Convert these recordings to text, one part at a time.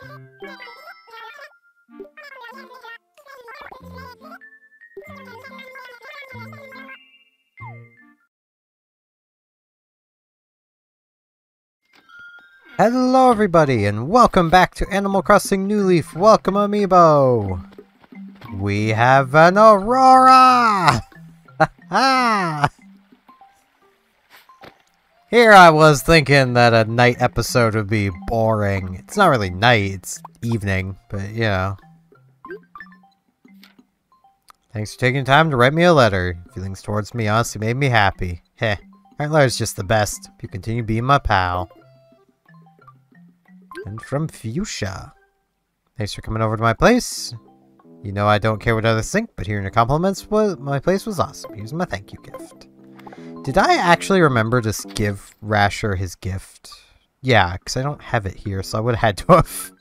Hello everybody, and welcome back to Animal Crossing New Leaf. Welcome, Amiibo! We have an Aurora! Here I was thinking that a night episode would be boring. It's not really night, it's evening, but you know. Thanks for taking time to write me a letter. Feelings towards me honestly made me happy. Heh, writing letters just the best. If you continue being my pal. And from Fuchsia. Thanks for coming over to my place. You know I don't care what others think, but hearing your compliments, my place was awesome. Here's my thank you gift. Did I actually remember to give Rasher his gift? Yeah, because I don't have it here, so I would have had to have.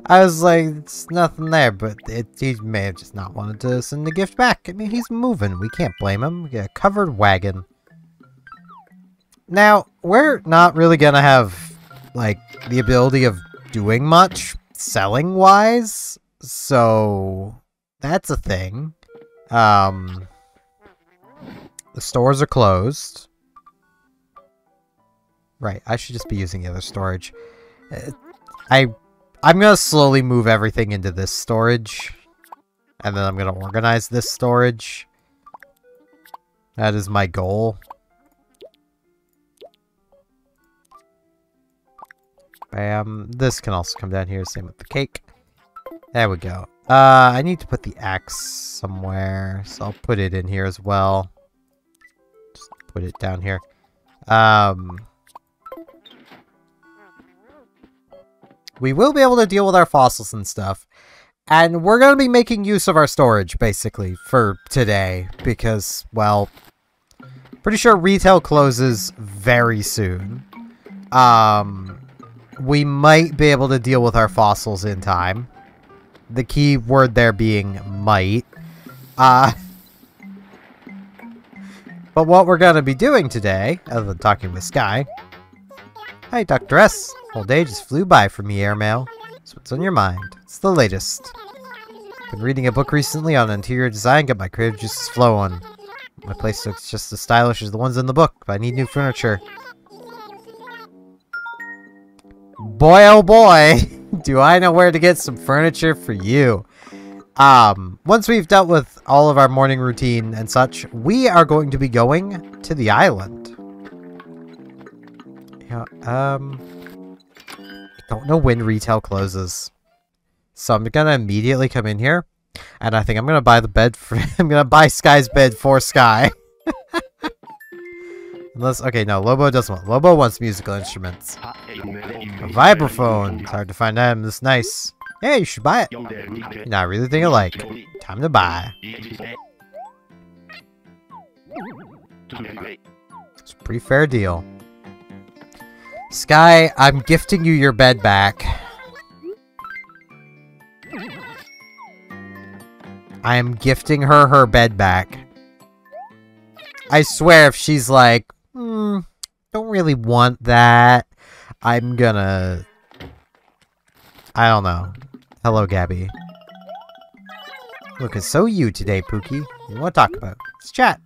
I was like, it's nothing there, but he may have just not wanted to send the gift back. I mean, he's moving. We can't blame him. We got a covered wagon. Now, we're not really going to have like the ability of doing much selling wise, so that's a thing. The stores are closed. Right, I should just be using the other storage. I'm gonna slowly move everything into this storage, and then I'm gonna organize this storage. That is my goal. This can also come down here, same with the cake. There we go. I need to put the axe somewhere, so I'll put it in here as well. Just put it down here. We will be able to deal with our fossils and stuff. And we're going to be making use of our storage, basically, for today. Because, well, pretty sure retail closes very soon. We might be able to deal with our fossils in time. The key word there being might. But what we're going to be doing today, other than talking with Sky... Hi, Dr. S. Whole day just flew by for me, airmail. So what's on your mind? It's the latest. Been reading a book recently on interior design, got my creative juices flowing. My place looks just as stylish as the ones in the book, but I need new furniture. Boy, oh boy, do I know where to get some furniture for you. Once we've dealt with all of our morning routine and such, we are going to be going to the island. Yeah, I don't know when retail closes. So I'm gonna immediately come in here, and I think I'm gonna buy the bed for I'm gonna buy Sky's bed for Sky. Unless, okay, no, Lobo doesn't want. Lobo wants musical instruments. A vibraphone. It's hard to find item this nice. Yeah, you should buy it. You know, I really think alike. Time to buy. It's a pretty fair deal. Sky, I'm gifting you your bed back. I am gifting her her bed back. I swear if she's like, don't really want that, I'm gonna... I don't know. Hello, Gabby. Looking so you today, Pookie. You want to talk about? Let's chat.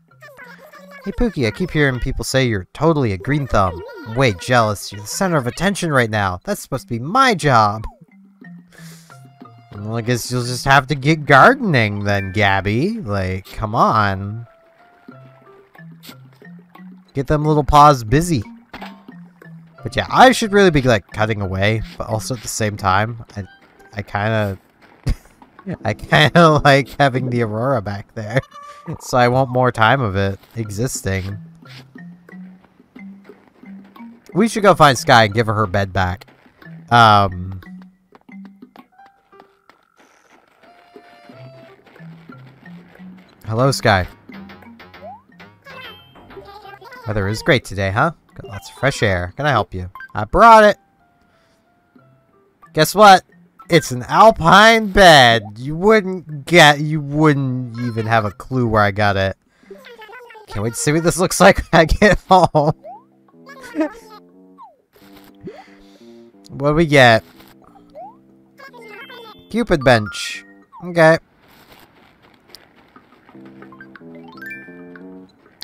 Hey, Pookie, I keep hearing people say you're totally a green thumb. I'm way jealous. You're the center of attention right now. That's supposed to be my job. Well, I guess you'll just have to get gardening then, Gabby. Like, come on. Get them little paws busy. But yeah, I should really be like cutting away, but also at the same time, I kind of like having the Aurora back there. So I want more time of it existing. We should go find Sky and give her her bed back. Hello, Sky. Weather is great today, huh? Got lots of fresh air. Can I help you? I brought it. Guess what? It's an alpine bed. You wouldn't even have a clue where I got it. Can't wait to see what this looks like when I get home. What do we get? Cupid bench. Okay.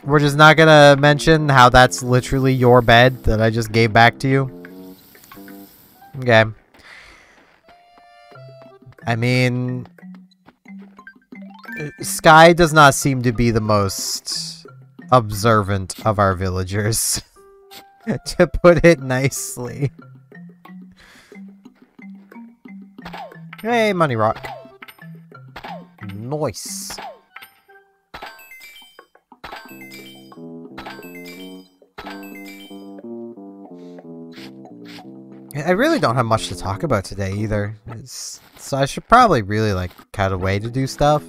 We're just not gonna mention how that's literally your bed that I just gave back to you. Okay. I mean, Sky does not seem to be the most observant of our villagers, to put it nicely. Hey, money rock. Nice. I really don't have much to talk about today either. So I should probably really, like, cut away to do stuff.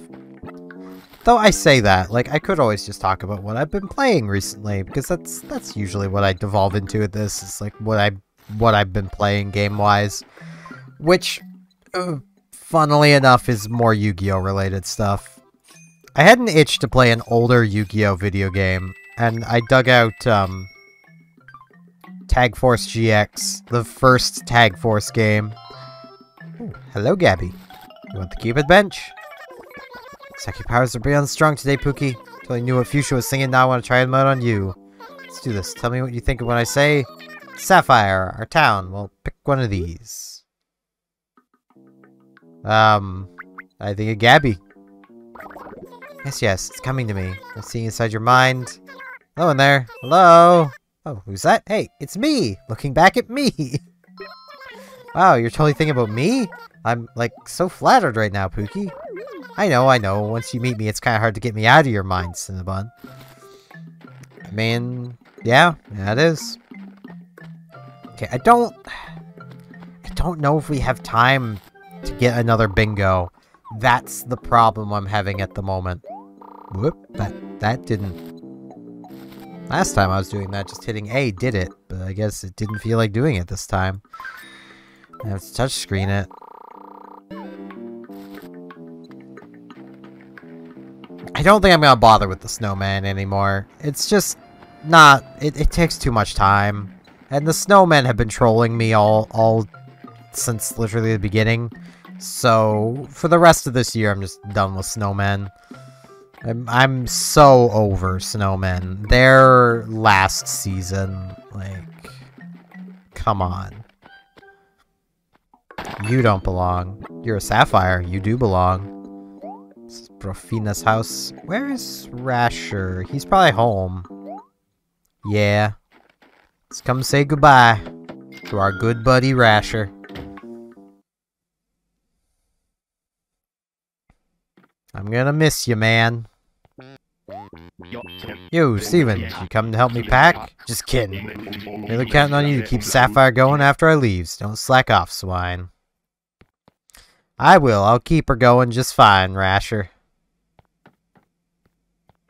Though I say that, like, I could always just talk about what I've been playing recently, because that's usually what I devolve into at this. It's like what I've been playing game-wise, which, funnily enough, is more Yu-Gi-Oh! Related stuff. I had an itch to play an older Yu-Gi-Oh! Video game, and I dug out, Tag Force GX, the first Tag Force game. Ooh, hello, Gabby. You want the Cupid bench? Psychic powers are beyond strong today, Pookie. Totally knew what Fuchsia was singing, now I want to try them out on you. Let's do this. Tell me what you think of when I say Sapphire, our town. Well, pick one of these. I think of Gabby. Yes, it's coming to me. I'm seeing inside your mind. Hello in there. Hello. Oh, who's that? Hey, it's me! Looking back at me! Wow, you're totally thinking about me? I'm, like, so flattered right now, Pookie. I know. Once you meet me, it's kind of hard to get me out of your mind, Cinnabon. I mean, yeah, it is. Okay, I don't know if we have time to get another bingo. That's the problem I'm having at the moment. Whoop, that didn't... Last time I was doing that, just hitting A did it, but I guess it didn't feel like doing it this time. I have to touchscreen it. I don't think I'm gonna bother with the snowman anymore. It's just not... It takes too much time. And the snowmen have been trolling me all since literally the beginning. So, for the rest of this year, I'm just done with snowmen. I'm so over snowmen. Their last season, like, come on. You don't belong. You're a sapphire. You do belong. This is Profina's house. Where is Rasher? He's probably home. Yeah. Let's come say goodbye to our good buddy Rasher. I'm gonna miss you, man. Yo, Steven, you come to help me pack? Just kidding. Really counting on you to keep Sapphire going after I leave. Don't slack off, swine. I will. I'll keep her going just fine, Rasher.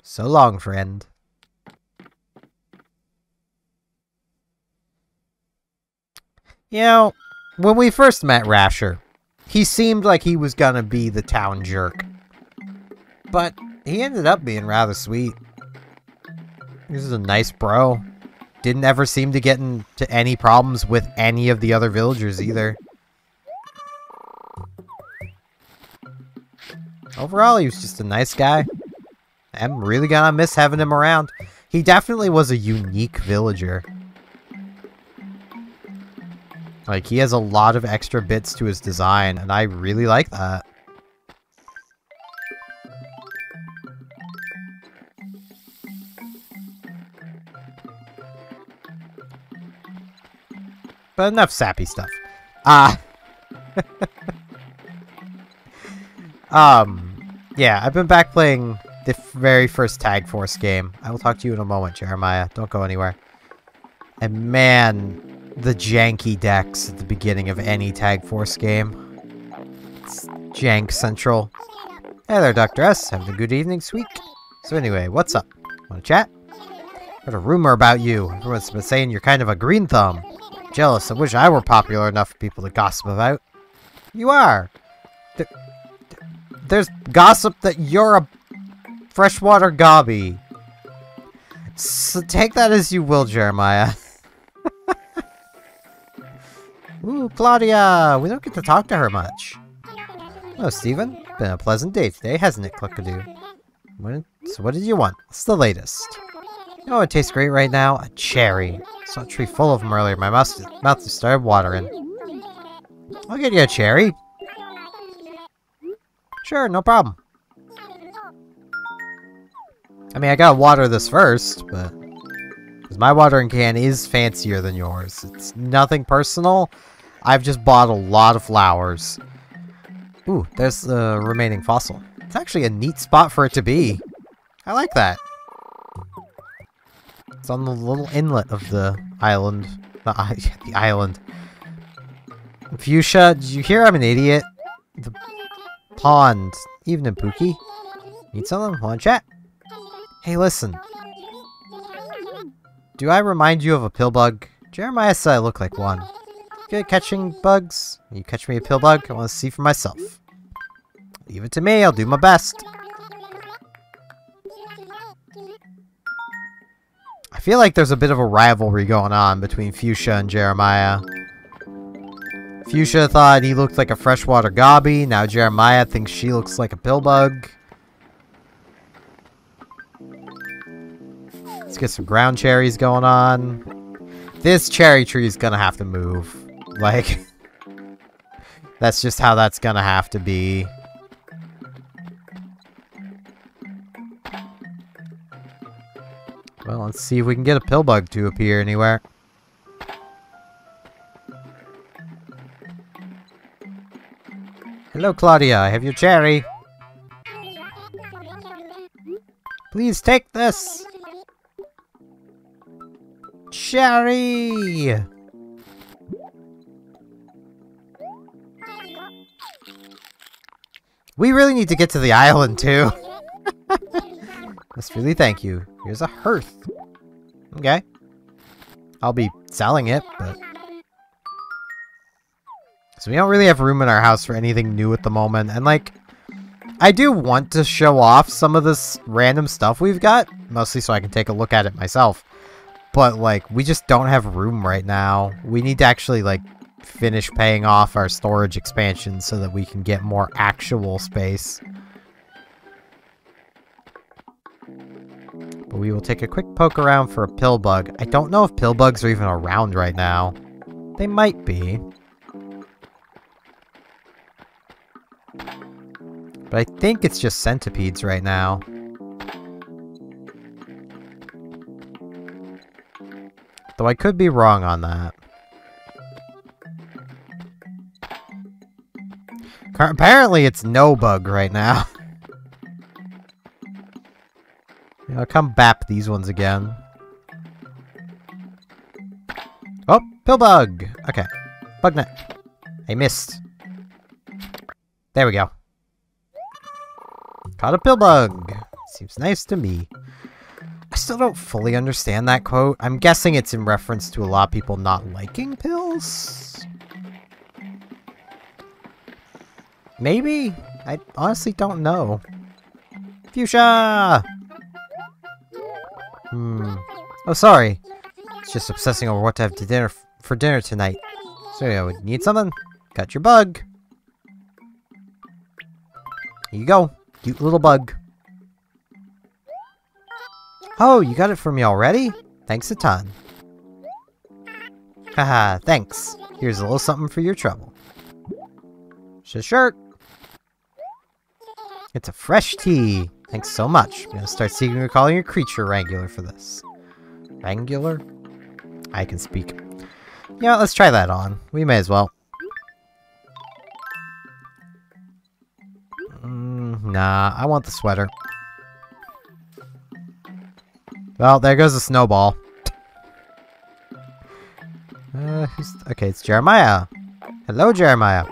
So long, friend. You know, when we first met Rasher, he seemed like he was gonna be the town jerk. But he ended up being rather sweet. This is a nice bro. Didn't ever seem to get into any problems with any of the other villagers either. Overall, he was just a nice guy. I'm really gonna miss having him around. He definitely was a unique villager. Like, he has a lot of extra bits to his design, and I really like that. But enough sappy stuff. Yeah, I've been back playing the very first Tag Force game. I will talk to you in a moment, Jeremiah. Don't go anywhere. And man, the janky decks at the beginning of any Tag Force game. It's jank central. Hey there, Dr. S. Having a good evening, sweet. So anyway, what's up? Wanna chat? Heard a rumor about you. Everyone's been saying you're kind of a green thumb. Jealous. I wish I were popular enough for people to gossip about. You are. There's gossip that you're a freshwater gobby. So take that as you will, Jeremiah. Ooh, Claudia. We don't get to talk to her much. Oh, Steven. Been a pleasant day today, hasn't it, Cluckadoo? So what did you want? What's the latest? You know what tastes great right now? A cherry. Saw a tree full of them earlier. My mouth just started watering. I'll get you a cherry. Sure, no problem. I mean, I gotta water this first, but... because my watering can is fancier than yours. It's nothing personal. I've just bought a lot of flowers. Ooh, there's the remaining fossil. It's actually a neat spot for it to be. I like that. It's on the little inlet of the island. The island. Fuchsia, did you hear I'm an idiot? The pond. Evening, Pookie. Need something? Wanna chat? Hey, listen. Do I remind you of a pill bug? Jeremiah said I look like one. Good at catching bugs? You catch me a pill bug? I want to see for myself. Leave it to me, I'll do my best. I feel like there's a bit of a rivalry going on between Fuchsia and Jeremiah. Fuchsia thought he looked like a freshwater gobby, now Jeremiah thinks she looks like a pill bug. Let's get some ground cherries going on. This cherry tree is gonna have to move. Like, that's just how that's gonna have to be. Well, let's see if we can get a pill bug to appear anywhere. Hello, Claudia. I have your cherry. Please take this. Cherry! We really need to get to the island, too. Must really thank you. Here's a hearth. Okay. I'll be selling it, but... so we don't really have room in our house for anything new at the moment, and like... I do want to show off some of this random stuff we've got, mostly so I can take a look at it myself. But, like, we just don't have room right now. We need to actually, like, finish paying off our storage expansion so that we can get more actual space. But we will take a quick poke around for a pill bug. I don't know if pill bugs are even around right now. They might be. But I think it's just centipedes right now. Though I could be wrong on that. Apparently it's no bug right now. I'll come bap these ones again. Oh, pill bug! Okay. Bug net. I missed. There we go. Caught a pill bug. Seems nice to me. I still don't fully understand that quote. I'm guessing it's in reference to a lot of people not liking pills? Maybe? I honestly don't know. Fuchsia! Oh, sorry. It's just obsessing over what to have to dinner for dinner tonight. So, yeah, need something? Got your bug. Here you go. Cute little bug. Oh, you got it for me already? Thanks a ton. Haha, thanks. Here's a little something for your trouble. It's a shirt. It's a fresh tea. Thanks so much. I'm gonna start secretly calling your creature Wrangler for this. Wrangler? I can speak. Yeah, let's try that on. We may as well. Nah, I want the sweater. Well, there goes the snowball. Okay, it's Jeremiah. Hello, Jeremiah.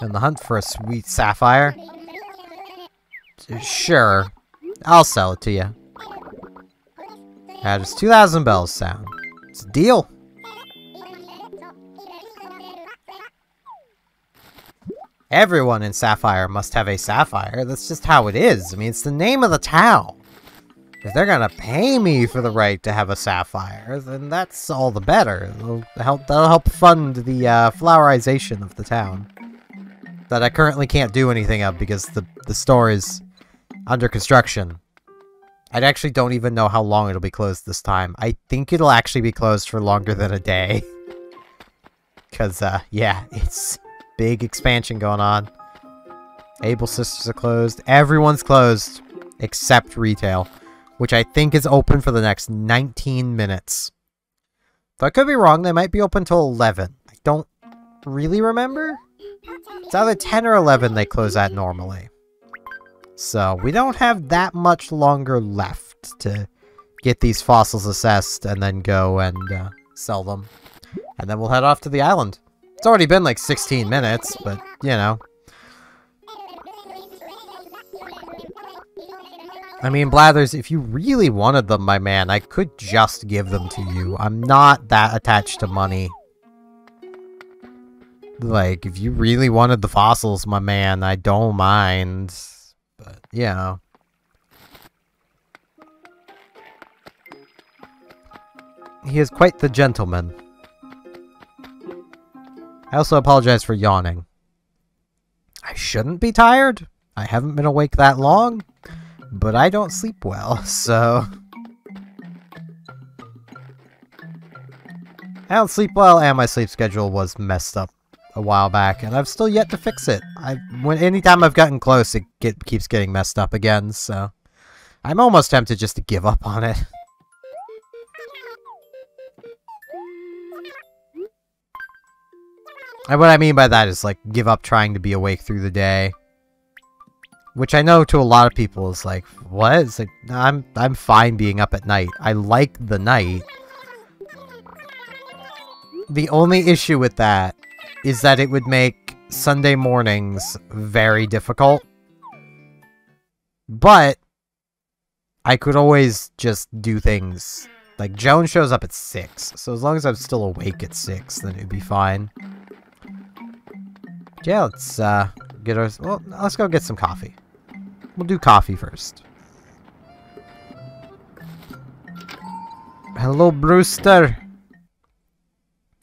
On the hunt for a sweet sapphire? Sure. I'll sell it to you. How does 2,000 bells sound? It's a deal. Everyone in Sapphire must have a sapphire. That's just how it is. I mean, it's the name of the town. If they're gonna pay me for the right to have a sapphire, then that's all that'll help fund the flowerization of the town. that I currently can't do anything of because the store is under construction. I actually don't even know how long it'll be closed this time. I think it'll actually be closed for longer than a day. Because, yeah, it's big expansion going on. Able Sisters are closed. Everyone's closed except retail, which I think is open for the next 19 minutes. Though I could be wrong, they might be open till 11. I don't really remember. It's either 10 or 11 they close at normally. So, we don't have that much longer left to get these fossils assessed and then go and sell them. And then we'll head off to the island. It's already been like 16 minutes, but, you know. I mean, Blathers, if you really wanted them, my man, I could just give them to you. I'm not that attached to money. Like, if you really wanted the fossils, my man, I don't mind. But, you know. He is quite the gentleman. I also apologize for yawning. I shouldn't be tired. I haven't been awake that long. But I don't sleep well, so... I don't sleep well, and my sleep schedule was messed up a while back, and I've still yet to fix it. Anytime I've gotten close, it keeps getting messed up again, so... I'm almost tempted just to give up on it. And what I mean by that is, like, give up trying to be awake through the day. Which I know to a lot of people is like, what? It's like, I'm fine being up at night. I like the night. The only issue with that is that it would make Sunday mornings very difficult. But I could always just do things. Like, Joan shows up at 6, so as long as I'm still awake at 6, then it'd be fine. Yeah, let's get our... Well, let's go get some coffee. We'll do coffee first. Hello, Brewster.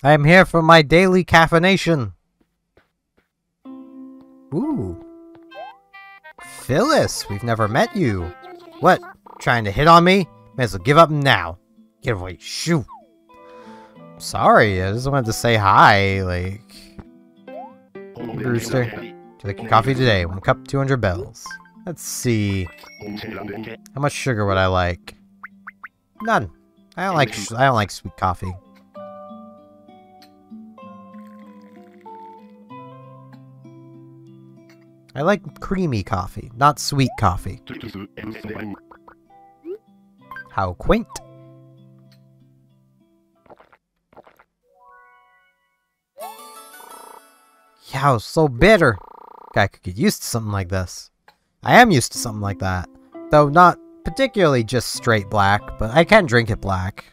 I am here for my daily caffeination. Ooh. Phyllis, we've never met you. What? Trying to hit on me? May as well give up now. Get away. Shoo. Sorry, I just wanted to say hi, like... Brewster, do you like your coffee today? 1 cup, 200 bells. Let's see. How much sugar would I like? None. I don't like sweet coffee. I like creamy coffee, not sweet coffee. How quaint. Yow, so bitter. Guy could get used to something like this. I am used to something like that. Though not particularly just straight black, but I can drink it black.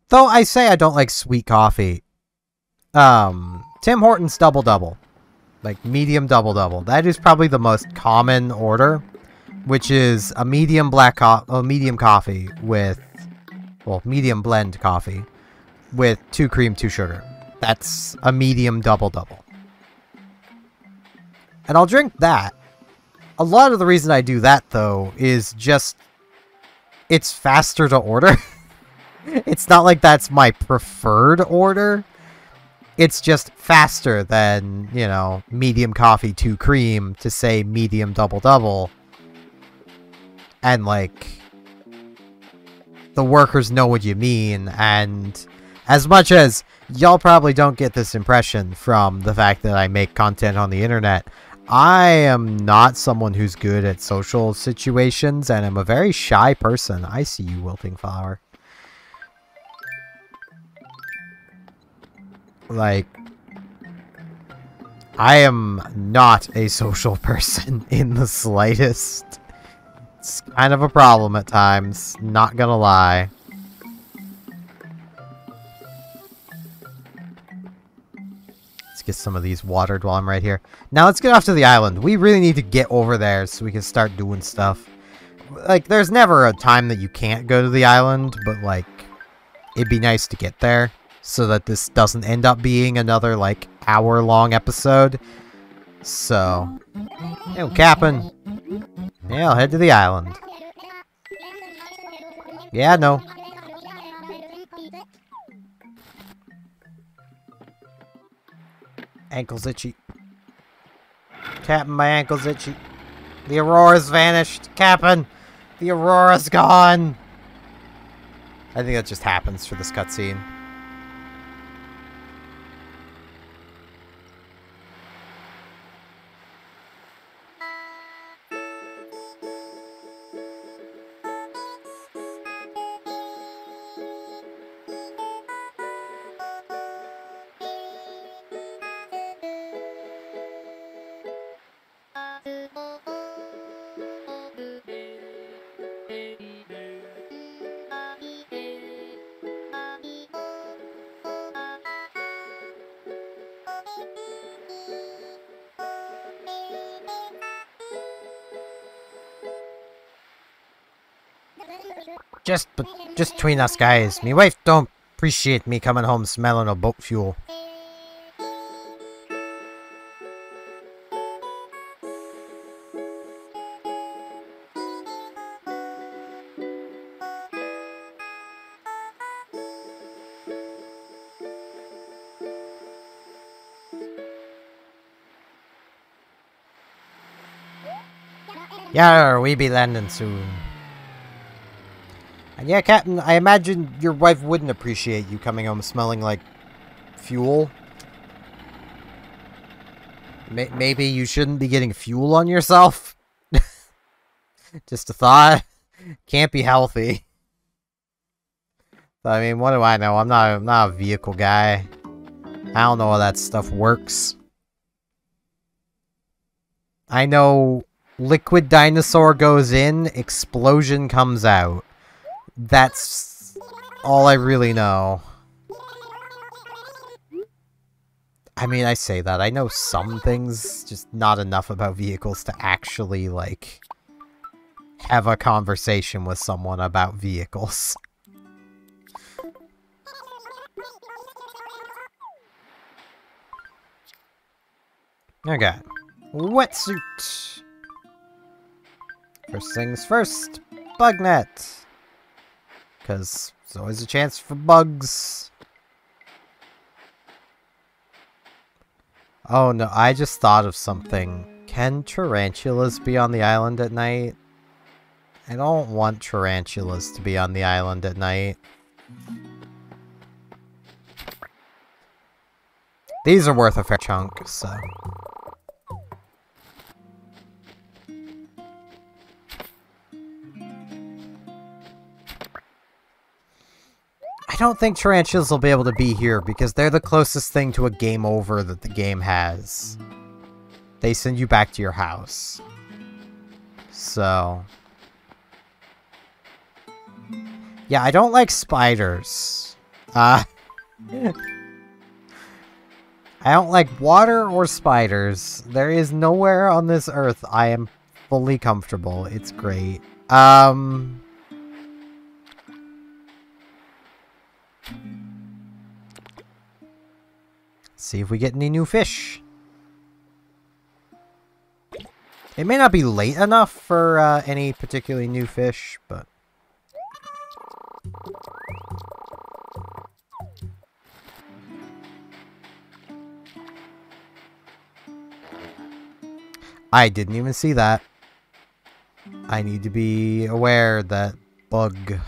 Though I say I don't like sweet coffee. Tim Hortons Double Double. Like, medium Double Double. That is probably the most common order. Which is a medium medium coffee with... Well, medium blend coffee. With 2 cream, 2 sugar. That's a medium Double Double. And I'll drink that. A lot of the reason I do that, though, is just... It's faster to order. It's not like that's my preferred order. It's just faster than, you know, medium coffee, 2 cream, to say medium Double Double. And, like... The workers know what you mean, and... As much as y'all probably don't get this impression from the fact that I make content on the internet, I am not someone who's good at social situations, and I'm a very shy person. I see you, Wilting Flower. Like, I am not a social person in the slightest. It's kind of a problem at times, not gonna lie. Get some of these watered while I'm right here. Now let's get off to the island. We really need to get over there so we can start doing stuff. Like, there's never a time that you can't go to the island, but, like, it'd be nice to get there. so that this doesn't end up being another, like, hour-long episode. So, hey, Captain. Yeah, I'll head to the island. Yeah, no. Ankle's itchy. Captain, my ankle's itchy. The Aurora's vanished. Captain, the Aurora's gone. I think that just happens for this cutscene. Just between us guys, me wife don't appreciate me coming home smelling of boat fuel. Yeah, we be landing soon. And yeah, Captain, I imagine your wife wouldn't appreciate you coming home smelling like fuel. Maybe you shouldn't be getting fuel on yourself. Just a thought. Can't be healthy. I mean, what do I know? I'm not a vehicle guy. I don't know how that stuff works. I know liquid dinosaur goes in, explosion comes out. That's all I really know. I mean, I say that. I know some things, just not enough about vehicles to actually, like, have a conversation with someone about vehicles. Okay. Wetsuit. First things first. Bug net. Because there's always a chance for bugs. Oh no, I just thought of something. Can tarantulas be on the island at night? I don't want tarantulas to be on the island at night. These are worth a fair chunk, so... I don't think tarantulas will be able to be here because they're the closest thing to a game over that the game has. They send you back to your house. So... yeah, I don't like spiders. I don't like water or spiders. There is nowhere on this earth I am fully comfortable. It's great. See if we get any new fish. It may not be late enough for any particularly new fish, but... I didn't even see that. I need to be aware that bug...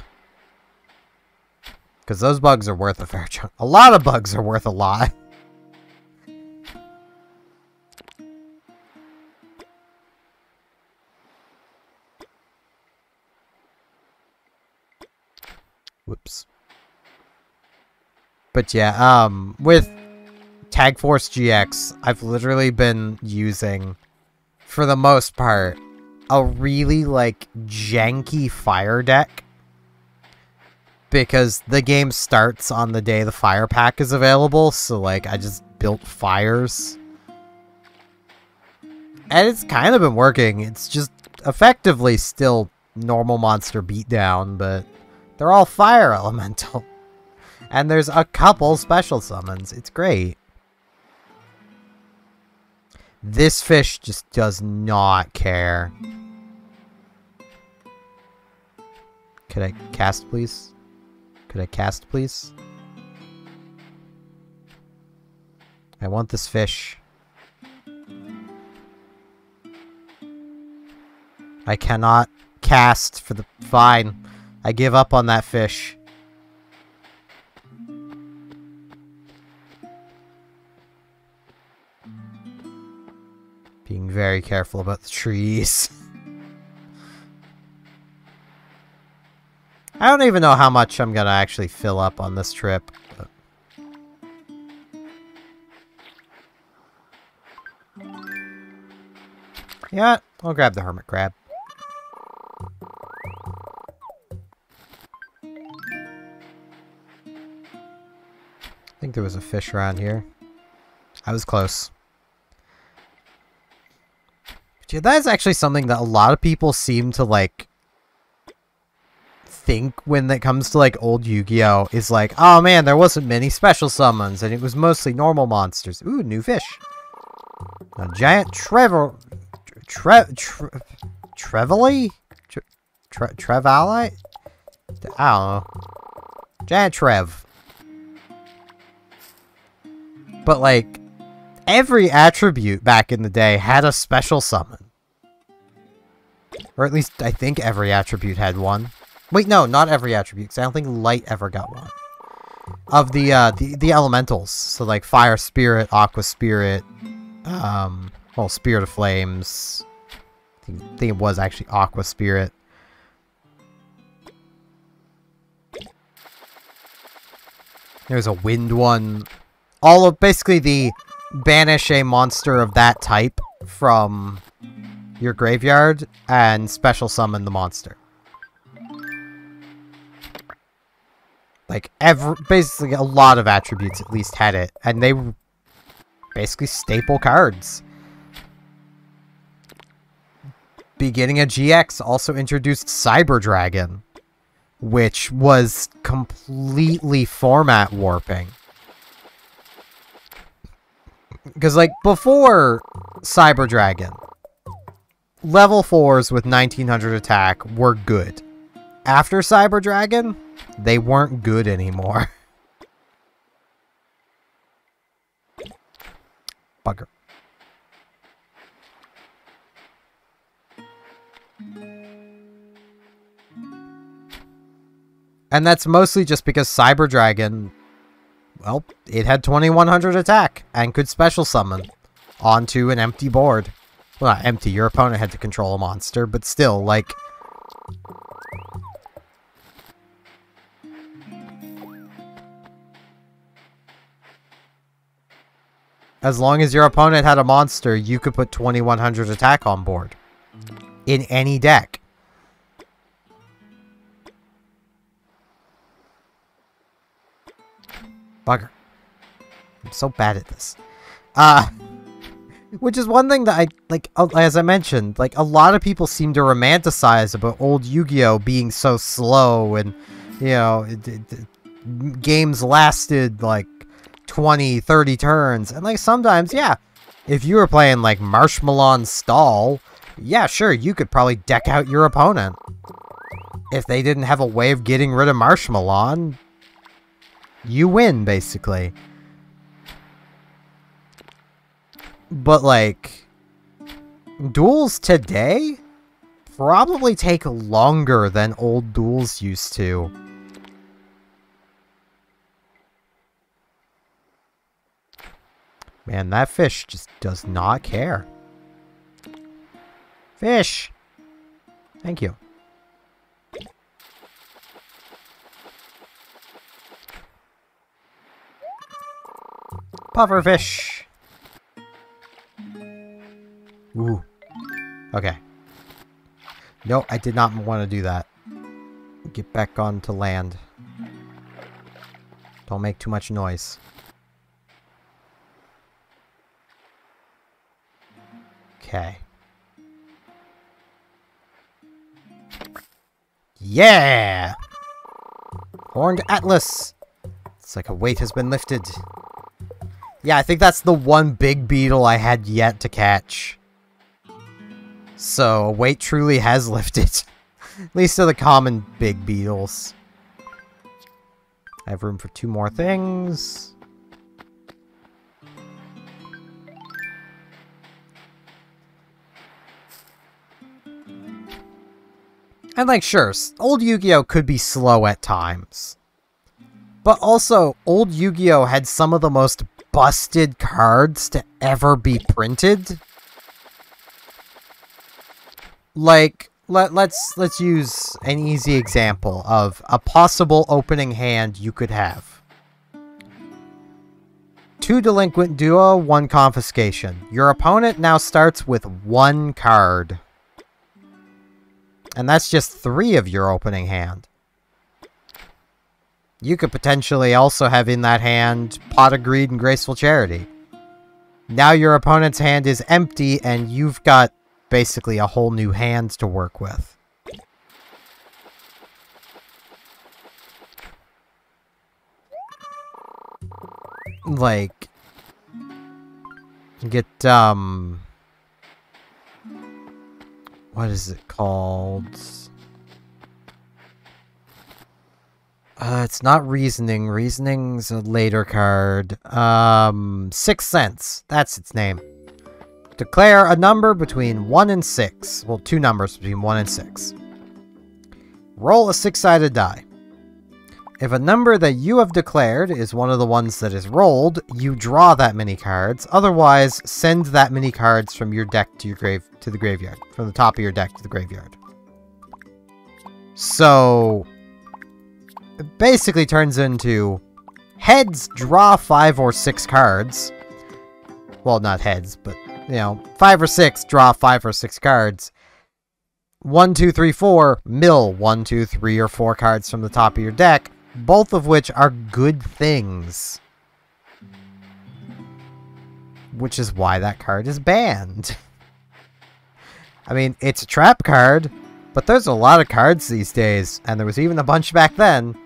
because those bugs are worth a fair chunk. A lot of bugs are worth a lot. Whoops. But yeah, with Tag Force GX, I've literally been using, for the most part, a really, like, janky fire deck. Because the game starts on the day the fire pack is available, so, like, I just built fires. And it's kind of been working. It's just effectively still normal monster beatdown, but they're all fire elemental. And there's a couple special summons. It's great. This fish just does not care. Could I cast, please? Could I cast, please? I want this fish. I cannot cast for the... Fine. I give up on that fish. Being very careful about the trees. I don't even know how much I'm gonna actually fill up on this trip. But... yeah, I'll grab the hermit crab. I think there was a fish around here. I was close. But yeah, that is actually something that a lot of people seem to, like, think when it comes to, like, old Yu-Gi-Oh! Is like, oh man, there wasn't many special summons, and it was mostly normal monsters. Ooh, new fish. A giant Trevally? Trevally? I don't know. Giant Trev. But, like, every attribute back in the day had a special summon. Or at least, I think every attribute had one. Wait, no, not every attribute, because I don't think Light ever got one. Of the elementals. So, like, Fire Spirit, Aqua Spirit, well, Spirit of Flames. I think it was actually Aqua Spirit. There's a Wind one. All of, basically, the banish a monster of that type from your graveyard and special summon the monster. Like, basically a lot of attributes at least had it, and they were basically staple cards. Beginning of GX also introduced Cyber Dragon, which was completely format warping. Because, like, before Cyber Dragon, level 4s with 1900 attack were good. After Cyber Dragon, they weren't good anymore. Bugger. And that's mostly just because Cyber Dragon, well, it had 2100 attack and could special summon onto an empty board. Well, not empty, your opponent had to control a monster, but still, like... as long as your opponent had a monster, you could put 2100 attack on board. In any deck. Bugger. I'm so bad at this. Which is one thing that I, like, as I mentioned, like, a lot of people seem to romanticize about old Yu-Gi-Oh! Being so slow and, you know, games lasted, like, 20, 30 turns. And, like, sometimes, yeah, if you were playing, like, Marshmallow Stall, yeah, sure, you could probably deck out your opponent. If they didn't have a way of getting rid of Marshmallow, you win, basically. But, like, duels today probably take longer than old duels used to. Man, that fish just does not care. Fish! Thank you. Pufferfish! Ooh. Okay. No, I did not want to do that. Get back onto land. Don't make too much noise. Okay. Yeah! Horned Atlas! It's like a weight has been lifted. Yeah, I think that's the one big beetle I had yet to catch. So, a weight truly has lifted. At least to the common big beetles. I have room for 2 more things. And like, sure, old Yu-Gi-Oh! Could be slow at times. But also, old Yu-Gi-Oh! Had some of the most busted cards to ever be printed. Like, let's use an easy example of a possible opening hand you could have. 2 Delinquent Duo, 1 Confiscation. Your opponent now starts with 1 card. And that's just 3 of your opening hand. You could potentially also have in that hand Pot of Greed and Graceful Charity. Now your opponent's hand is empty and you've got basically a whole new hand to work with. Like, get, what is it called? It's not Reasoning. Reasoning's a later card. Sixth Sense. That's its name. Declare a number between 1 and 6. Well, 2 numbers between 1 and 6. Roll a 6-sided die. If a number that you have declared is one of the ones that is rolled, you draw that many cards. Otherwise, send that many cards from your deck to the graveyard. From the top of your deck to the graveyard. So, it basically turns into heads, draw 5 or 6 cards. Well, not heads, but, you know, 5 or 6, draw 5 or 6 cards. 1, 2, 3, 4, mill 1, 2, 3, or 4 cards from the top of your deck. Both of which are good things. Which is why that card is banned. I mean, it's a trap card, but there's a lot of cards these days, and there was even a bunch back then,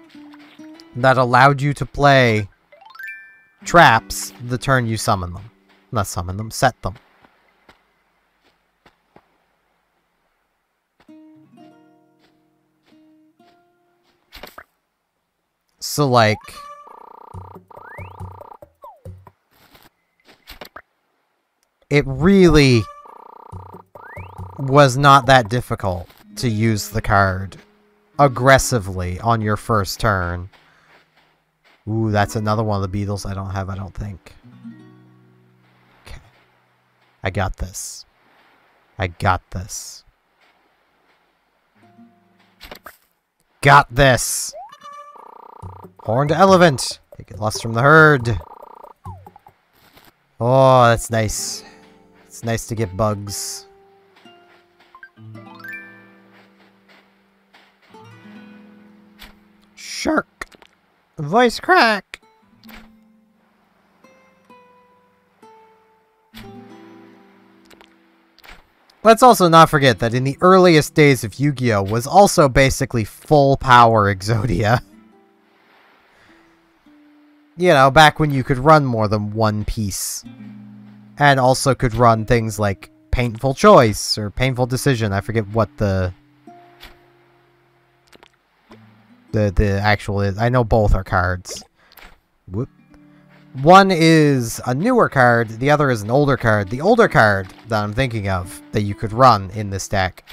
that allowed you to play traps the turn you summon them. Not summon them, set them. So, like, it really was not that difficult to use the card aggressively on your first turn. Ooh, that's another one of the beetles I don't have, I don't think. Okay. I got this. I got this. Got this! Horned Elephant! Take it lost from the herd. Oh, that's nice. It's nice to get bugs. Shark! Voice crack! Let's also not forget that in the earliest days of Yu-Gi-Oh! Was also basically full power Exodia. You know, back when you could run more than one piece. And also could run things like Painful Choice or Painful Decision. I forget what the actual is. I know both are cards. Whoop. One is a newer card, the other is an older card. The older card that I'm thinking of that you could run in this deck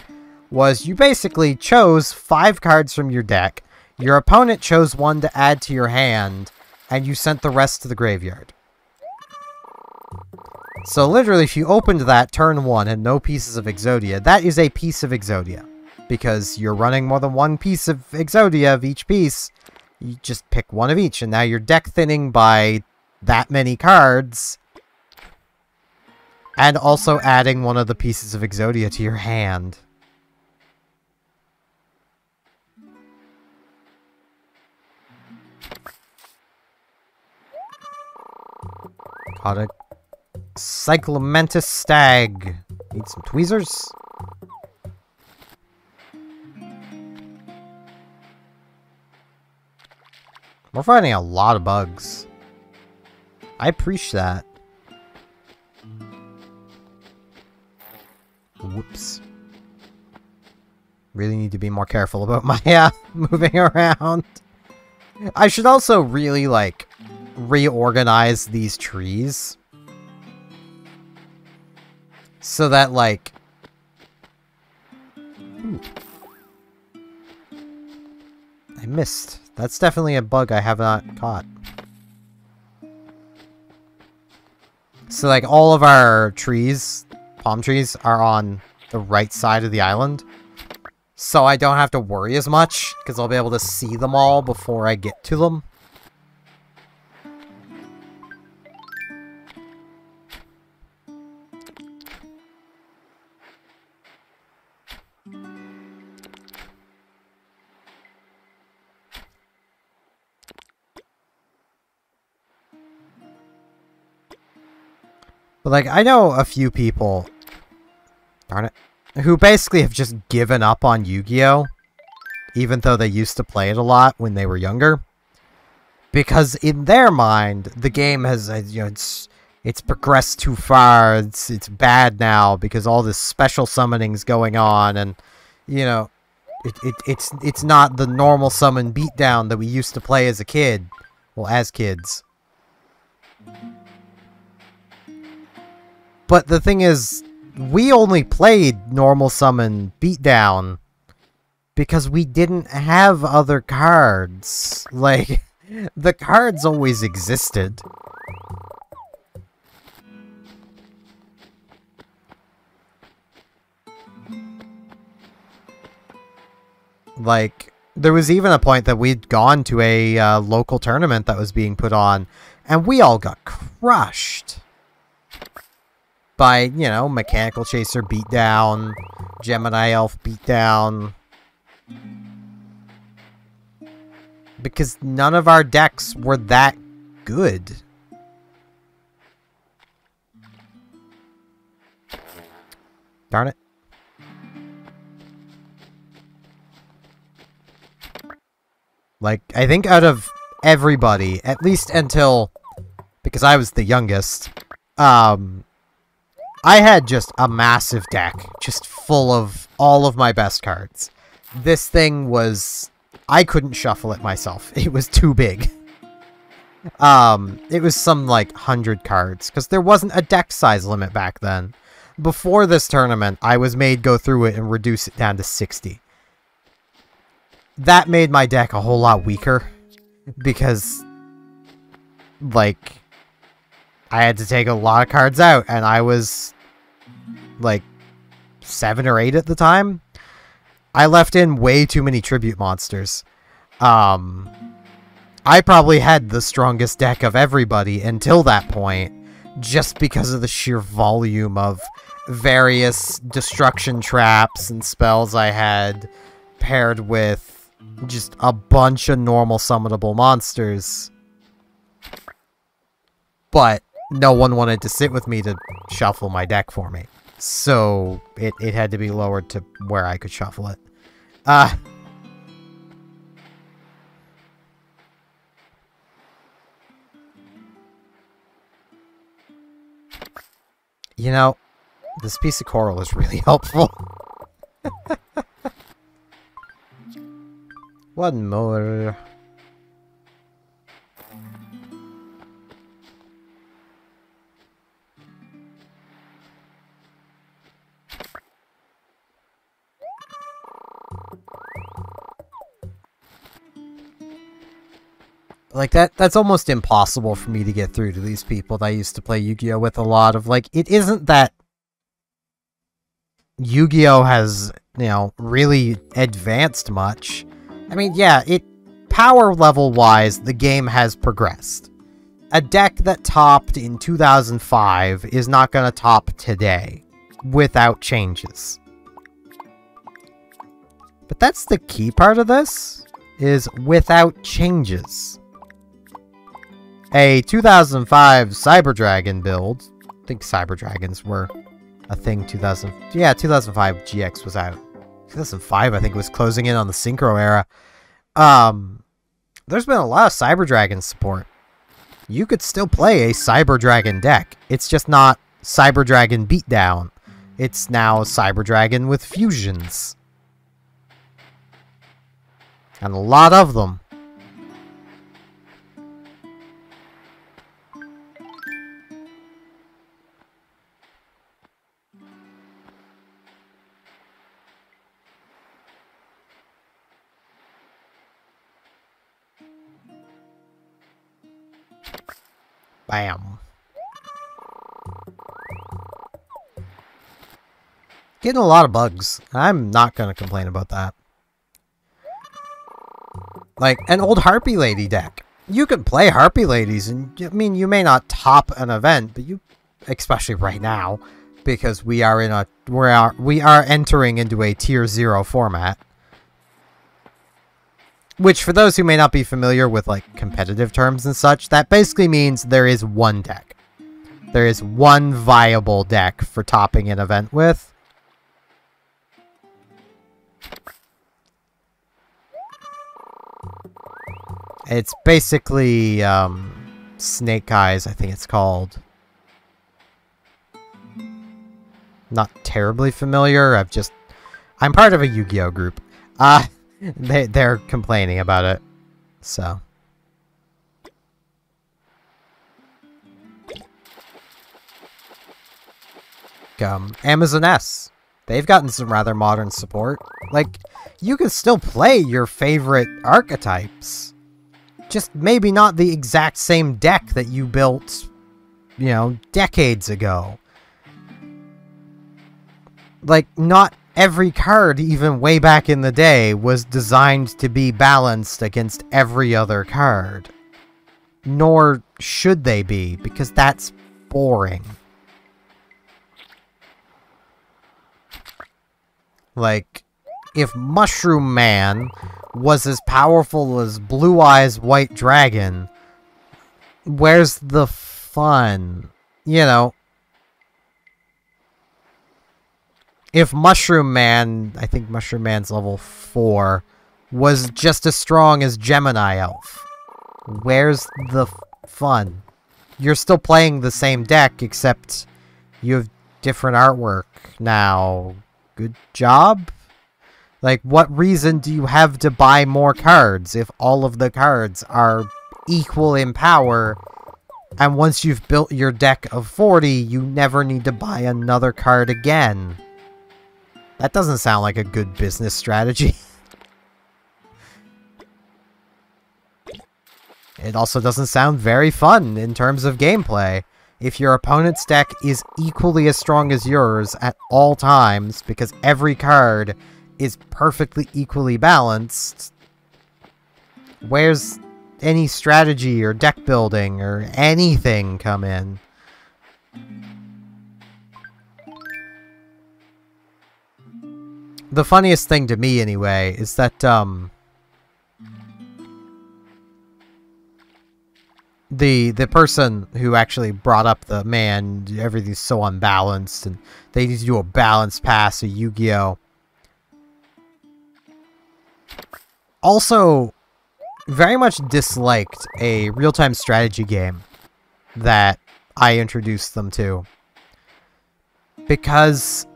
was you basically chose 5 cards from your deck. Your opponent chose 1 to add to your hand, and you sent the rest to the graveyard. So literally, if you opened that turn 1 and no pieces of Exodia, that is a piece of Exodia. Because you're running more than 1 piece of Exodia of each piece, you just pick 1 of each, and now you're deck thinning by that many cards, and also adding 1 of the pieces of Exodia to your hand. Caught a Cyclamentus Stag. Need some tweezers? We're finding a lot of bugs. I appreciate that. Whoops. Really need to be more careful about my moving around. I should also really, like, reorganize these trees. So that, like... Ooh. I missed. That's definitely a bug I have not caught. So, like, all of our trees, palm trees, are on the right side of the island. So I don't have to worry as much, because I'll be able to see them all before I get to them. But, like, I know a few people, darn it, who basically have just given up on Yu-Gi-Oh! Even though they used to play it a lot when they were younger. Because in their mind, the game has, you know, it's progressed too far, it's bad now because all this special summoning's going on, and, you know, it's not the normal summon beatdown that we used to play as a kid. Well, as kids. But the thing is, we only played normal summon beatdown because we didn't have other cards. Like, the cards always existed. Like, there was even a point that we'd gone to a local tournament that was being put on, and we all got crushed. By, you know, Mechanical Chaser beatdown, Gemini Elf beatdown. Because none of our decks were that good. Darn it. Like, I think out of everybody, at least until, because I was the youngest, I had just a massive deck, just full of all of my best cards. This thing was... I couldn't shuffle it myself. It was too big. It was some, like, 100 cards, because there wasn't a deck size limit back then. Before this tournament, I was made go through it and reduce it down to 60. That made my deck a whole lot weaker, because, like, I had to take a lot of cards out, and I was, like, 7 or 8 at the time. I left in way too many tribute monsters. I probably had the strongest deck of everybody until that point, just because of the sheer volume of various destruction traps and spells I had, paired with just a bunch of normal summonable monsters. But no one wanted to sit with me to shuffle my deck for me. So it had to be lowered to where I could shuffle it. You know, this piece of coral is really helpful. One more. Like, that's almost impossible for me to get through to these people that I used to play Yu-Gi-Oh! With a lot of. Like, it isn't that Yu-Gi-Oh! Has, you know, really advanced much. I mean, yeah, power level-wise, the game has progressed. A deck that topped in 2005 is not going to top today without changes. But that's the key part of this, is without changes. A 2005 Cyber Dragon build, I think Cyber Dragons were a thing 2005 GX was out. 2005, I think, was closing in on the Synchro era. there's been a lot of Cyber Dragon support. You could still play a Cyber Dragon deck. It's just not Cyber Dragon Beatdown. It's now Cyber Dragon with fusions. And a lot of them. Bam. Getting a lot of bugs. I'm not going to complain about that. Like, an old Harpy Lady deck. You can play Harpy Ladies, and, I mean, you may not top an event, but you, especially right now, because we are in a, we are entering into a Tier 0 format. Which, for those who may not be familiar with, like, competitive terms and such, that basically means there is one deck. There is one viable deck for topping an event with. It's basically, Snake Eyes, I think it's called. Not terribly familiar, I'm part of a Yu-Gi-Oh group. They're complaining about it, so. Amazon S. They've gotten some rather modern support. Like, you can still play your favorite archetypes. Just maybe not the exact same deck that you built, you know, decades ago. Like, not every card, even way back in the day, was designed to be balanced against every other card. Nor should they be, because that's boring. Like, if Mushroom Man was as powerful as Blue Eyes White Dragon, where's the fun? You know, if Mushroom Man, I think Mushroom Man's level 4, was just as strong as Gemini Elf, where's the fun? You're still playing the same deck, except you have different artwork now. Good job? Like, what reason do you have to buy more cards if all of the cards are equal in power, and once you've built your deck of 40, you never need to buy another card again? That doesn't sound like a good business strategy. It also doesn't sound very fun in terms of gameplay. If your opponent's deck is equally as strong as yours at all times, because every card is perfectly equally balanced, where's any strategy or deck building or anything come in? The funniest thing to me, anyway, is that, the person who actually brought up the, man, everything's so unbalanced, and they need to do a balanced pass of Yu-Gi-Oh! Also, very much disliked a real-time strategy game that I introduced them to. Because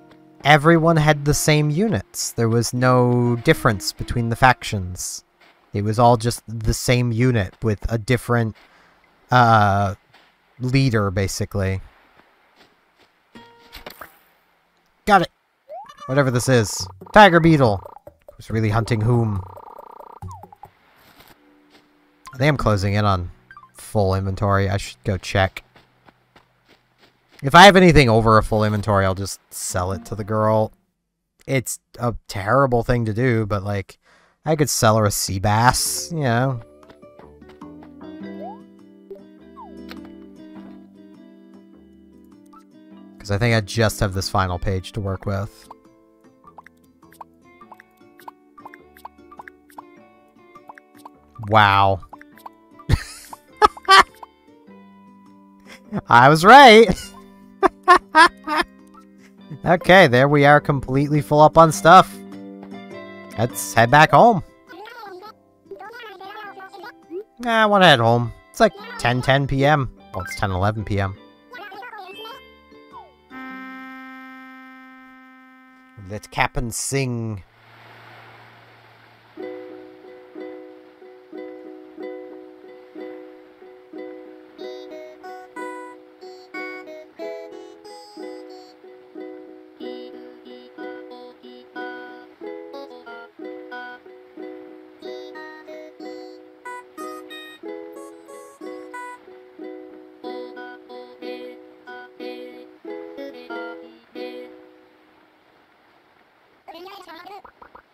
everyone had the same units. There was no difference between the factions. It was all just the same unit with a different leader, basically. Got it! Whatever this is. Tiger Beetle! Who's really hunting whom? I think I'm closing in on full inventory. I should go check. If I have anything over a full inventory, I'll just sell it to the girl. It's a terrible thing to do, but, like, I could sell her a sea bass, you know? Because I think I just have this final page to work with. Wow. I was right! Okay, there we are, completely full up on stuff. Let's head back home. I want to head home. It's like 10:10 p.m. Well, it's 10:11 p.m. Let Cap'n sing.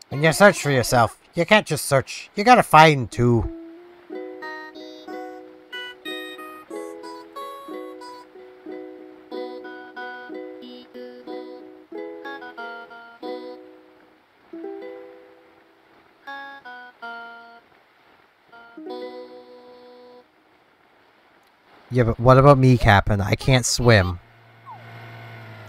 When you search for yourself, you can't just search. You gotta find too. Yeah, but what about me, Cap'n? I can't swim.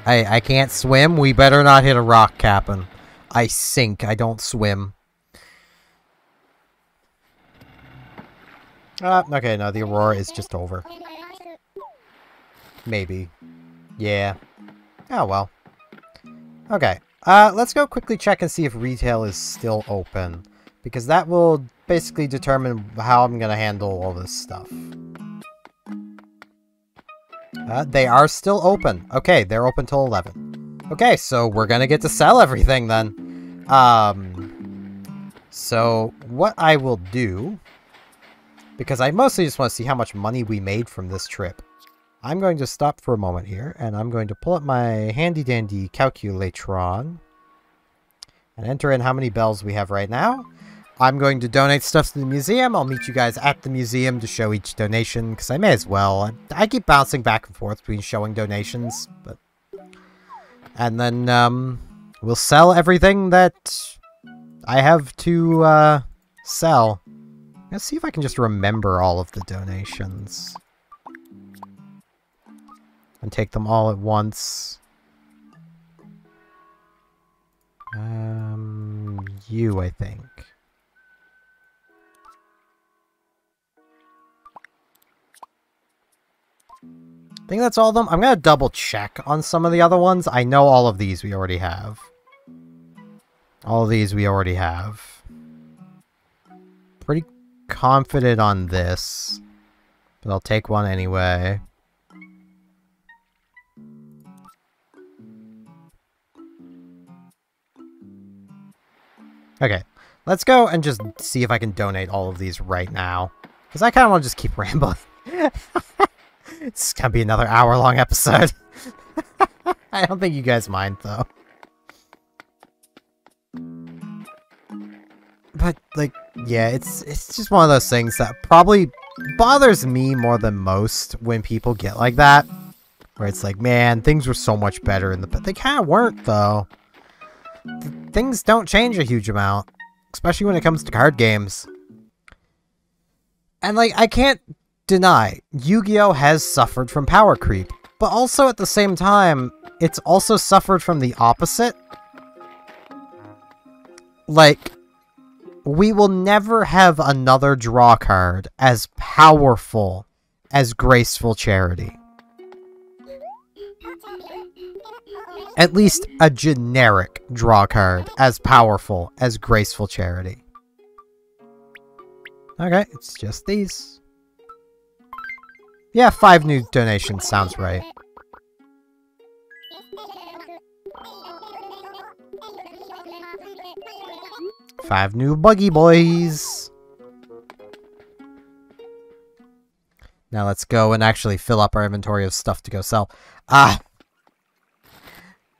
I can't swim. We better not hit a rock, Cap'n. I sink. I don't swim. Okay, no, the Aurora is just over. Maybe. Yeah. Oh, well. Okay. Let's go quickly check and see if retail is still open. Because that will basically determine how I'm going to handle all this stuff. They are still open. Okay, they're open till 11. Okay, so we're gonna get to sell everything then. So what I will do, because I mostly just want to see how much money we made from this trip, I'm going to stop for a moment here, and I'm going to pull up my handy-dandy calculatron and enter in how many bells we have right now. I'm going to donate stuff to the museum. I'll meet you guys at the museum to show each donation, because I may as well. I keep bouncing back and forth between showing donations, but... And then, we'll sell everything that I have to, sell. Let's see if I can just remember all of the donations. And take them all at once. You, I think. I think that's all of them. I'm going to double check on some of the other ones. I know all of these we already have. All of these we already have. Pretty confident on this. But I'll take one anyway. Okay. Let's go and just see if I can donate all of these right now. Because I kind of want to just keep rambling. It's gonna be another hour-long episode. I don't think you guys mind, though. But, like, yeah, it's just one of those things that probably bothers me more than most when people get like that. Where it's like, man, things were so much better in the... But they kind of weren't, though. Things don't change a huge amount. Especially when it comes to card games. And, like, I can't deny, Yu-Gi-Oh! Has suffered from power creep, but also at the same time, it's also suffered from the opposite. Like, we will never have another draw card as powerful as Graceful Charity. At least a generic draw card as powerful as Graceful Charity. Okay, it's just these. Yeah, 5 new donations sounds right. Five new buggy boys. Now let's go and actually fill up our inventory of stuff to go sell.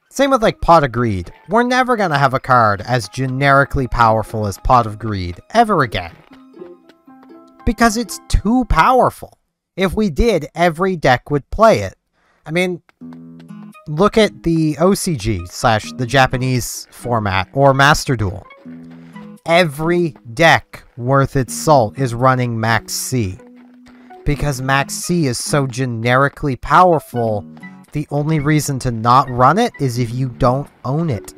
Same with like Pot of Greed. We're never gonna have a card as generically powerful as Pot of Greed ever again. Because it's too powerful. If we did, every deck would play it. I mean, look at the OCG / the Japanese format or Master Duel. Every deck worth its salt is running Max C. Because Max C is so generically powerful, the only reason to not run it is if you don't own it.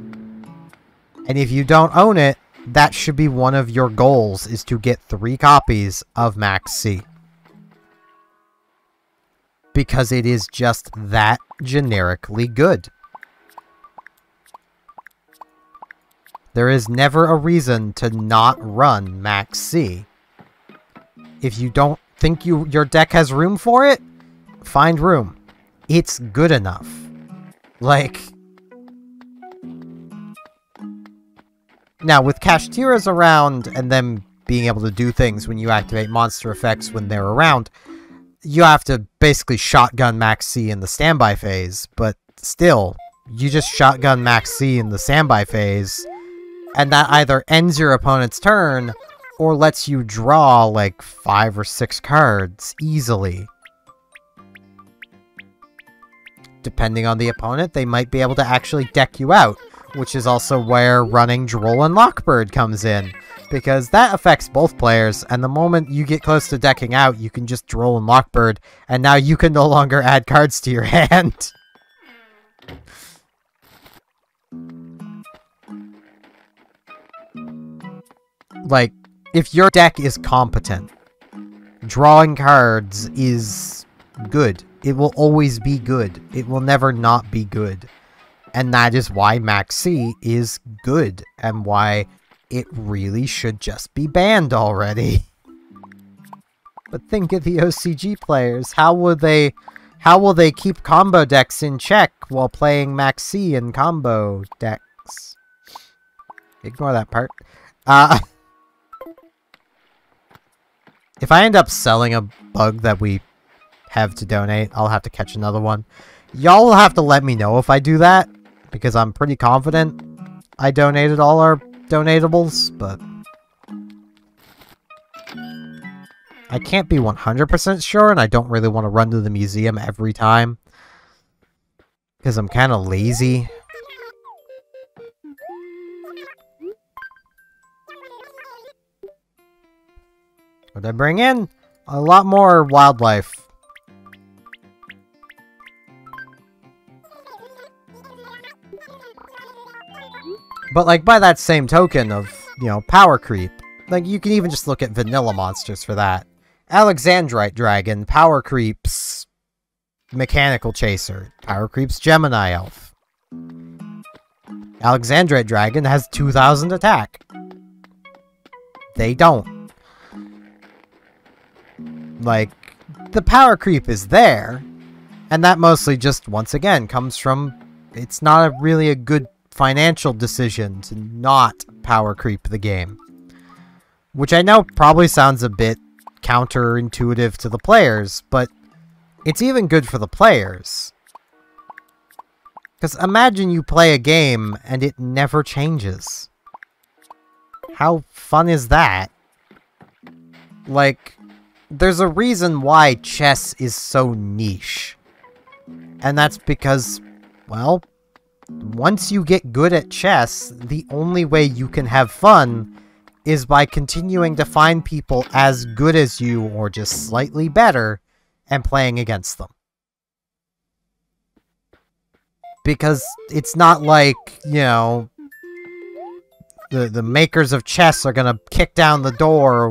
And if you don't own it, that should be one of your goals, is to get 3 copies of Max C. Because it is just that generically good. There is never a reason to not run Max C. If you don't think your deck has room for it, find room. It's good enough. Like... Now, with Kashtiras around and them being able to do things when you activate monster effects when they're around, you have to basically shotgun Max C in the standby phase, but still, you just shotgun Max C in the standby phase, and that either ends your opponent's turn, or lets you draw like 5 or 6 cards easily. Depending on the opponent, they might be able to actually deck you out, which is also where running Droll and Lockbird comes in, because that affects both players, and the moment you get close to decking out, you can just Droll and Lockbird, and now you can no longer add cards to your hand. Like, if your deck is competent, drawing cards is good. It will always be good. It will never not be good. And that is why Max C is good, and why it really should just be banned already. But think of the OCG players. How will they keep combo decks in check while playing Max C in combo decks? Ignore that part. If I end up selling a bug that we have to donate, I'll have to catch another one. Y'all will have to let me know if I do that, because I'm pretty confident I donated all our donatables, but I can't be 100% sure, and I don't really want to run to the museum every time, because I'm kind of lazy. What did I bring in? A lot more wildlife. But, like, by that same token of, you know, power creep, like, you can even just look at vanilla monsters for that. Alexandrite Dragon, power creeps Mechanical Chaser, power creeps Gemini Elf. Alexandrite Dragon has 2000 attack. They don't. Like, the power creep is there, and that mostly just, once again, comes from, it's not really a good financial decision to not power creep the game. Which I know probably sounds a bit counterintuitive to the players, but it's even good for the players. Because imagine you play a game and it never changes. How fun is that? Like, there's a reason why chess is so niche. And that's because, well, once you get good at chess, the only way you can have fun is by continuing to find people as good as you, or just slightly better, and playing against them. Because it's not like, you know, the makers of chess are gonna kick down the door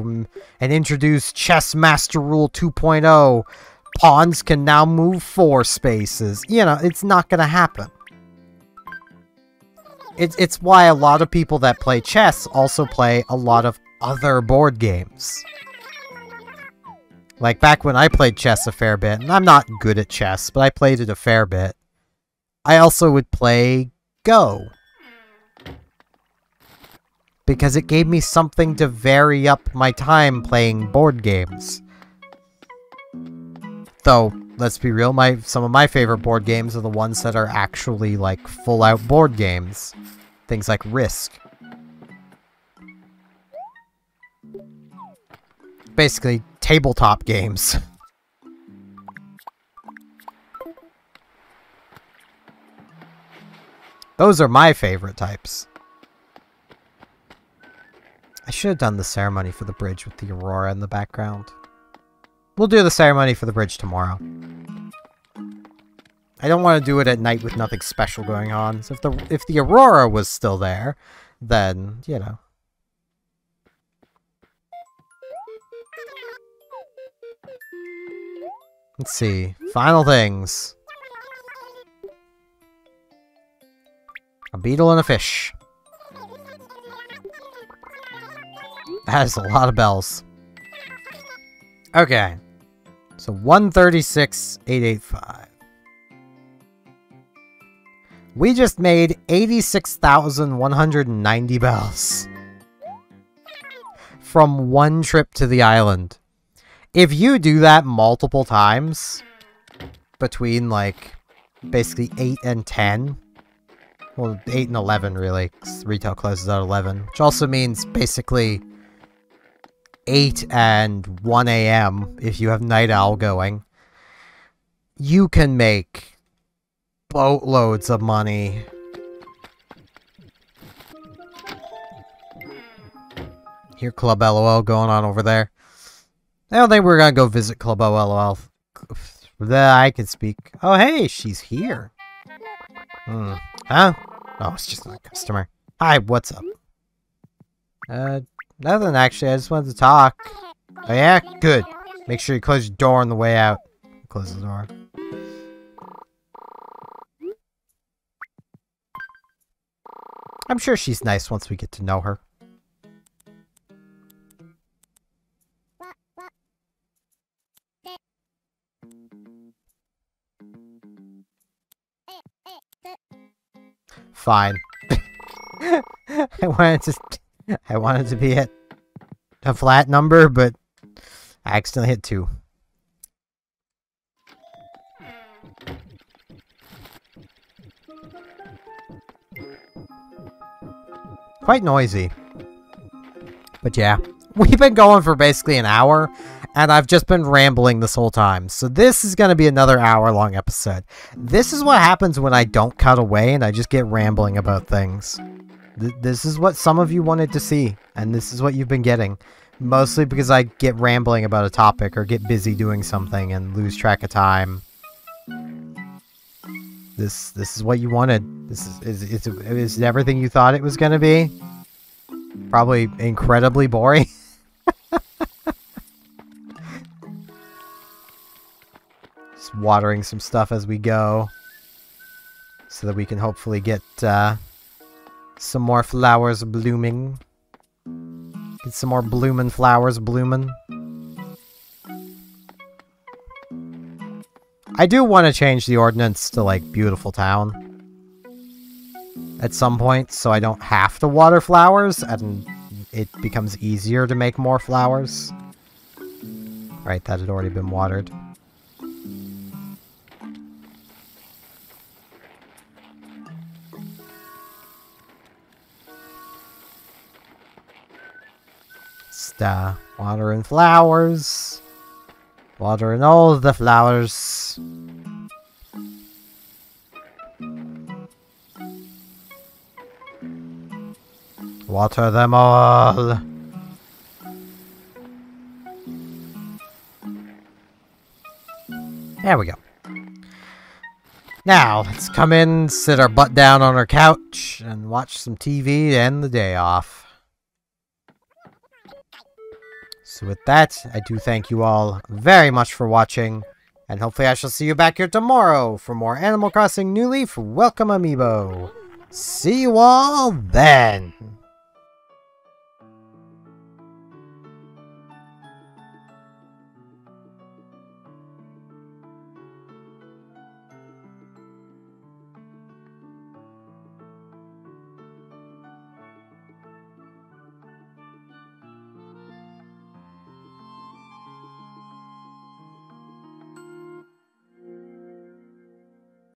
and introduce Chess Master Rule 2.0. Pawns can now move 4 spaces. You know, it's not gonna happen. It's why a lot of people that play chess also play a lot of other board games. Like, back when I played chess a fair bit, and I'm not good at chess, but I played it a fair bit, I also would play Go. Because it gave me something to vary up my time playing board games. Though, let's be real, some of my favorite board games are the ones that are actually, like, full-out board games. Things like Risk. Basically, tabletop games. Those are my favorite types. I should have done the ceremony for the bridge with the aurora in the background. We'll do the ceremony for the bridge tomorrow. I don't want to do it at night with nothing special going on. So if the aurora was still there, then, you know, Let's see. Final things. A beetle and a fish. That is a lot of bells. Okay. So 136,885. We just made 86,190 bells. From one trip to the island. If you do that multiple times, between like, basically 8 and 10, well, 8 and 11 really, 'cause retail closes at 11, which also means basically 8 and 1 a.m. if you have Night Owl going, you can make boatloads of money. Hear Club LOL going on over there. I don't think we're gonna go visit Club LOL. I can speak. Oh, hey, she's here. Huh? Oh, it's just a customer. Hi, what's up? Nothing actually. I just wanted to talk. Oh yeah? Good. Make sure you close your door on the way out. Close the door. I'm sure she's nice once we get to know her. Fine. I wanted to be at a flat number, but I accidentally hit 2. Quite noisy. But yeah, we've been going for basically an hour, and I've just been rambling this whole time. So this is going to be another hour-long episode. This is what happens when I don't cut away and I just get rambling about things. This is what some of you wanted to see, and this is what you've been getting. Mostly because I get rambling about a topic or get busy doing something and lose track of time. This is what you wanted. This is everything you thought it was going to be. Probably incredibly boring. Just watering some stuff as we go. So that we can hopefully get some more flowers blooming. Get some more bloomin' flowers blooming. I do want to change the ordinance to, like, beautiful town. At some point, so I don't have to water flowers, and it becomes easier to make more flowers. Right, that had already been watered. Just, watering flowers. Watering all the flowers. Water them all. There we go. Now, let's come in, sit our butt down on our couch, and watch some TV to end the day off. So with that, I do thank you all very much for watching, and hopefully I shall see you back here tomorrow for more Animal Crossing New Leaf Welcome Amiibo. See you all then!